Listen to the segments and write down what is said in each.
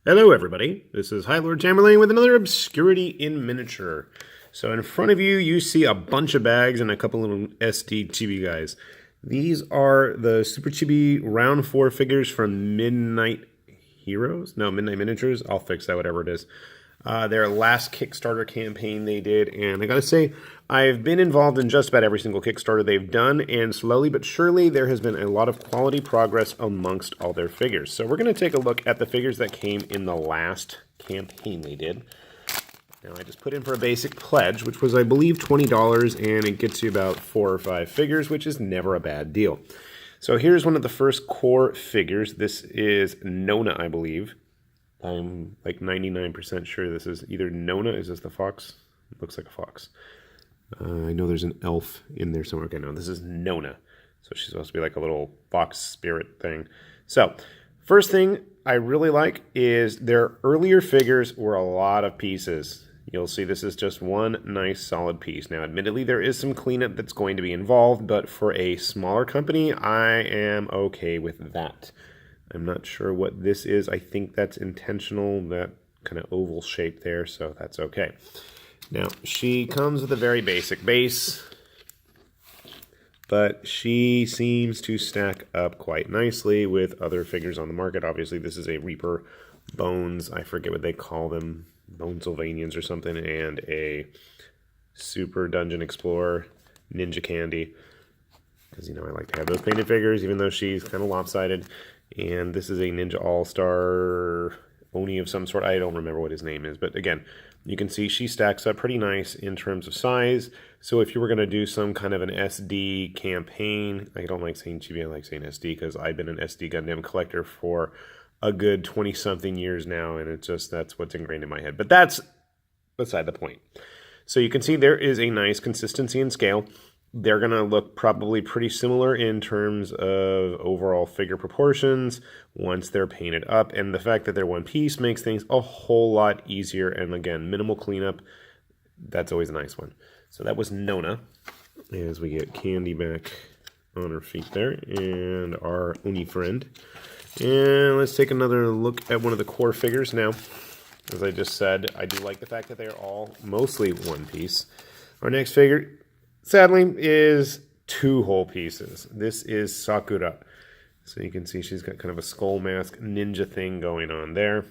Hello everybody, this is High Lord Tamerlane with another Obscurity in Miniature. So in front of you, you see a bunch of bags and a couple little SD Chibi guys. These are the Super Chibi round 4 figures from MidKnight Heroes? No, MidKnight Miniatures. I'll fix that, whatever it is. Their last Kickstarter campaign they did, and I gotta say, I've been involved in just about every single Kickstarter they've done, and slowly but surely there has been a lot of quality progress amongst all their figures. So we're going to take a look at the figures that came in the last campaign they did. Now I just put in for a basic pledge, which was I believe $20, and it gets you about 4 or 5 figures, which is never a bad deal. So here's one of the first core figures. This is Nona, I believe. I'm like 99% sure this is either Nona. Is this the fox? It looks like a fox. I know there's an elf in there somewhere. Okay, no, this is Nona. So she's supposed to be like a little fox spirit thing. So, first thing I really like is their earlier figures were a lot of pieces. You'll see this is just one nice solid piece. Now, admittedly, there is some cleanup that's going to be involved, but for a smaller company, I am okay with that. I'm not sure what this is. I think that's intentional, that kind of oval shape there, so that's okay. Now, she comes with a very basic base, but she seems to stack up quite nicely with other figures on the market. Obviously, this is a Reaper Bones, I forget what they call them, Bonesylvanians or something, and a Super Dungeon Explorer Ninja Candy. Because, you know, I like to have those painted figures, even though she's kind of lopsided. And this is a Ninja All-Star Oni of some sort. I don't remember what his name is. But again, you can see she stacks up pretty nice in terms of size. So if you were going to do some kind of an SD campaign, I don't like saying Chibi, I like saying SD because I've been an SD Gundam collector for a good 20-something years now. And it's just, that's what's ingrained in my head. But that's beside the point. So you can see there is a nice consistency in scale. They're going to look probably pretty similar in terms of overall figure proportions once they're painted up. And the fact that they're one piece makes things a whole lot easier. And again, minimal cleanup, that's always a nice one. So that was Nona. As we get Candy back on her feet there. And our Oni friend. And let's take another look at one of the core figures now. As I just said, I do like the fact that they're all mostly one piece. Our next figure, sadly, is 2 whole pieces. This is Sakura. So you can see she's got kind of a skull mask ninja thing going on there.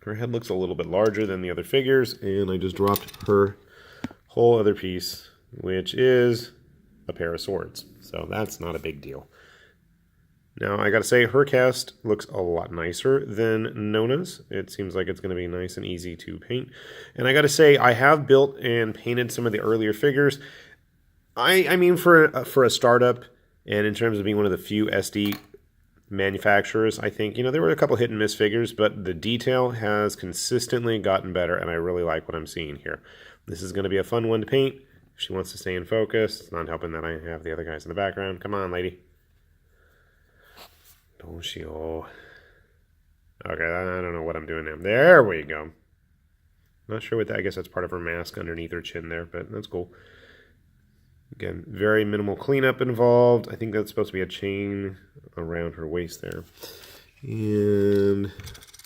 Her head looks a little bit larger than the other figures, and I just dropped her whole other piece, which is a pair of swords. So that's not a big deal. Now, I gotta say, her cast looks a lot nicer than Nona's. It seems like it's gonna be nice and easy to paint. And I gotta say, I have built and painted some of the earlier figures. I mean, for a startup, and in terms of being one of the few SD manufacturers, I think, you know, there were a couple hit and miss figures, but the detail has consistently gotten better, and I really like what I'm seeing here. This is gonna be a fun one to paint. If she wants to stay in focus, it's not helping that I have the other guys in the background. Come on, lady. Don't she? Oh. Okay, I don't know what I'm doing now. There we go. Not sure what that, I guess that's part of her mask underneath her chin there, but that's cool. Again, very minimal cleanup involved. I think that's supposed to be a chain around her waist there. And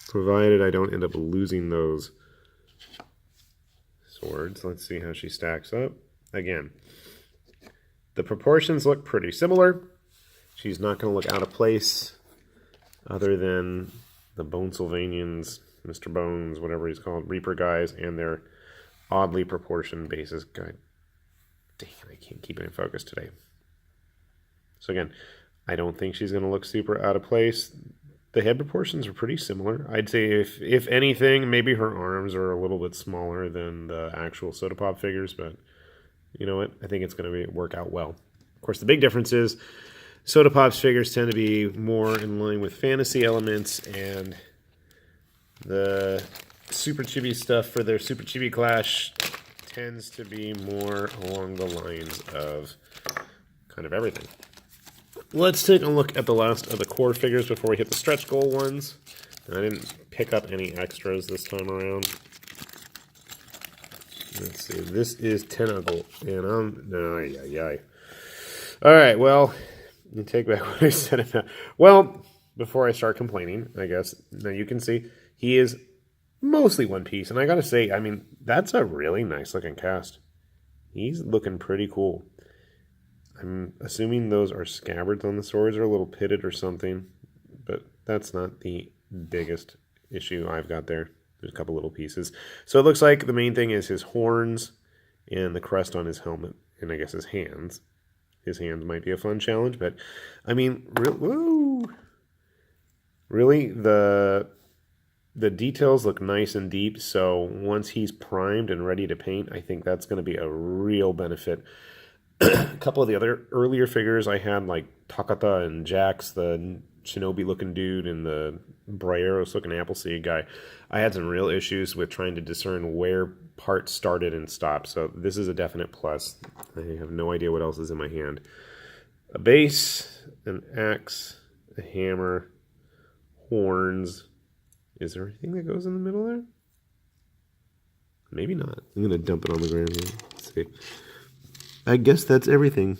provided I don't end up losing those swords, let's see how she stacks up. Again, the proportions look pretty similar. She's not going to look out of place other than the Bonesylvanians, Mr. Bones, whatever he's called, Reaper guys, and their oddly proportioned bases. God dang, I can't keep it in focus today. So again, I don't think she's going to look super out of place. The head proportions are pretty similar. I'd say if anything, maybe her arms are a little bit smaller than the actual Soda Pop figures, but you know what? I think it's going to work out well. Of course, the big difference is Soda Pop's figures tend to be more in line with fantasy elements, and the Super Chibi stuff for their Super Chibi Clash tends to be more along the lines of kind of everything. Let's take a look at the last of the core figures before we hit the stretch goal ones. And I didn't pick up any extras this time around. Let's see, this is Tentacle, and Alright, well, you take back what I said about. Well, before I start complaining, I guess. Now you can see he is mostly one piece. And I got to say, I mean, that's a really nice looking cast. He's looking pretty cool. I'm assuming those are scabbards on the swords or a little pitted or something. But that's not the biggest issue I've got there. There's a couple little pieces. So it looks like the main thing is his horns and the crest on his helmet. And I guess his hands. His hands might be a fun challenge. But, I mean, really, the details look nice and deep, so once he's primed and ready to paint, I think that's going to be a real benefit. A couple of the other earlier figures I had, like Takata and Jax, the shinobi-looking dude, and the Brieros-looking Appleseed guy, I had some real issues with trying to discern where parts started and stopped, so this is a definite plus. I have no idea what else is in my hand. A base, an axe, a hammer, horns. Is there anything that goes in the middle there? Maybe not. I'm going to dump it on the ground here. Let's see. I guess that's everything.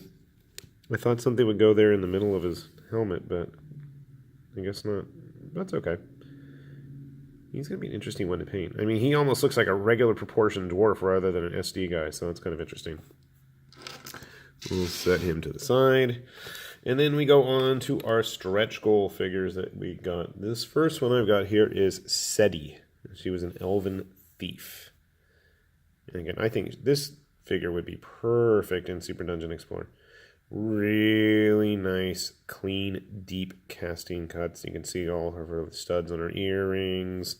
I thought something would go there in the middle of his helmet, but I guess not. That's okay. He's going to be an interesting one to paint. I mean, he almost looks like a regular proportioned dwarf rather than an SD guy, so that's kind of interesting. We'll set him to the side. And then we go on to our stretch goal figures that we got. This first one I've got here is Seti. She was an elven thief. And again, I think this figure would be perfect in Super Dungeon Explorer. Really nice, clean, deep casting cuts. You can see all of her studs on her earrings.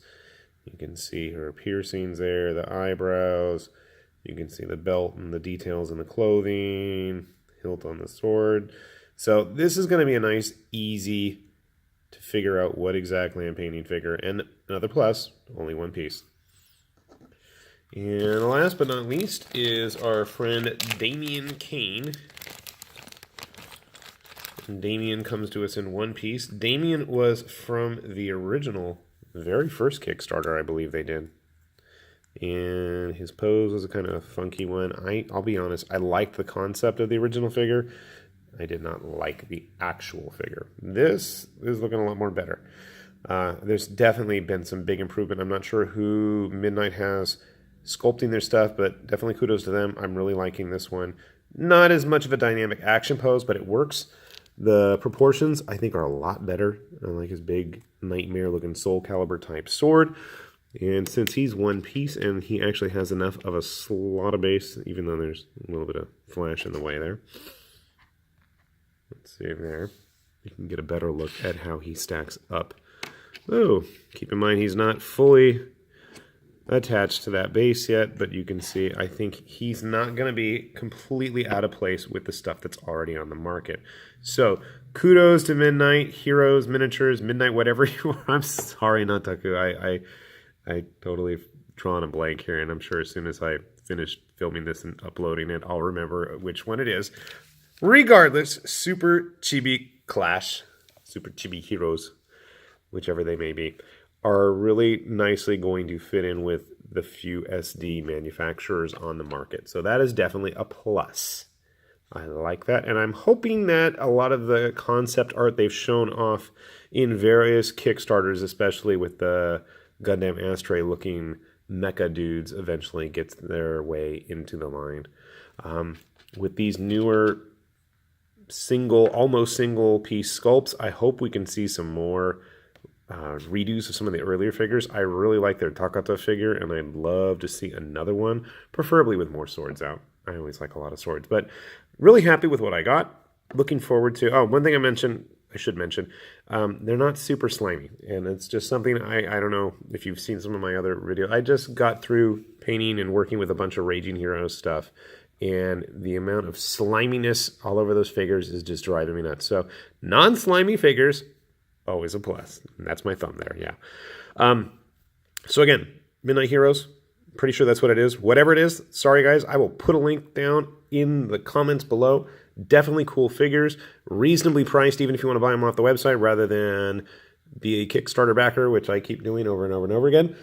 You can see her piercings there, the eyebrows. You can see the belt and the details in the clothing, hilt on the sword. So this is going to be a nice, easy to figure out what exactly I'm painting figure. And another plus, only one piece. And last but not least is our friend Damien Kane. And Damien comes to us in one piece. Damien was from the original, very first Kickstarter I believe they did. And his pose was a kind of funky one. I'll be honest, I liked the concept of the original figure. I did not like the actual figure. This is looking a lot more better. There's definitely been some big improvement. I'm not sure who MidKnight has sculpting their stuff, but definitely kudos to them. I'm really liking this one. Not as much of a dynamic action pose, but it works. The proportions, I think, are a lot better. I like his big nightmare-looking Soul Calibur type sword. And since he's one piece and he actually has enough of a slot of base, even though there's a little bit of flash in the way there. Let's see there. You can get a better look at how he stacks up. Oh, keep in mind he's not fully attached to that base yet, but you can see I think he's not going to be completely out of place with the stuff that's already on the market. So kudos to MidKnight Heroes, Miniatures, MidKnight, whatever you are. I'm sorry, Nataku. I totally drawn a blank here, and I'm sure as soon as I finish filming this and uploading it, I'll remember which one it is. Regardless, Super Chibi Clash, Super Chibi Heroes, whichever they may be, are really nicely going to fit in with the few SD manufacturers on the market. So that is definitely a plus. I like that, and I'm hoping that a lot of the concept art they've shown off in various Kickstarters, especially with the Gundam Astray looking mecha dudes, eventually gets their way into the line. With these newer almost single piece sculpts, I hope we can see some more redos of some of the earlier figures. I really like their Takata figure, and I'd love to see another one, preferably with more swords out. I always like a lot of swords, but really happy with what I got. Looking forward to, one thing I should mention, they're not super slimy, and it's just something I don't know if you've seen some of my other videos. I just got through painting and working with a bunch of Raging Heroes stuff, and the amount of sliminess all over those figures is just driving me nuts. So non-slimy figures, always a plus. And that's my thumb there, yeah. So again, MidKnight Heroes, pretty sure that's what it is. Whatever it is, sorry guys, I will put a link down in the comments below. Definitely cool figures, reasonably priced, even if you want to buy them off the website rather than be a Kickstarter backer, which I keep doing over and over and over again.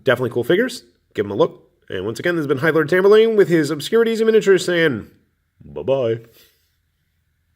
Definitely cool figures. Give them a look. And once again, this has been High Lord Tamberlane with his Obscurities and Miniatures saying bye-bye.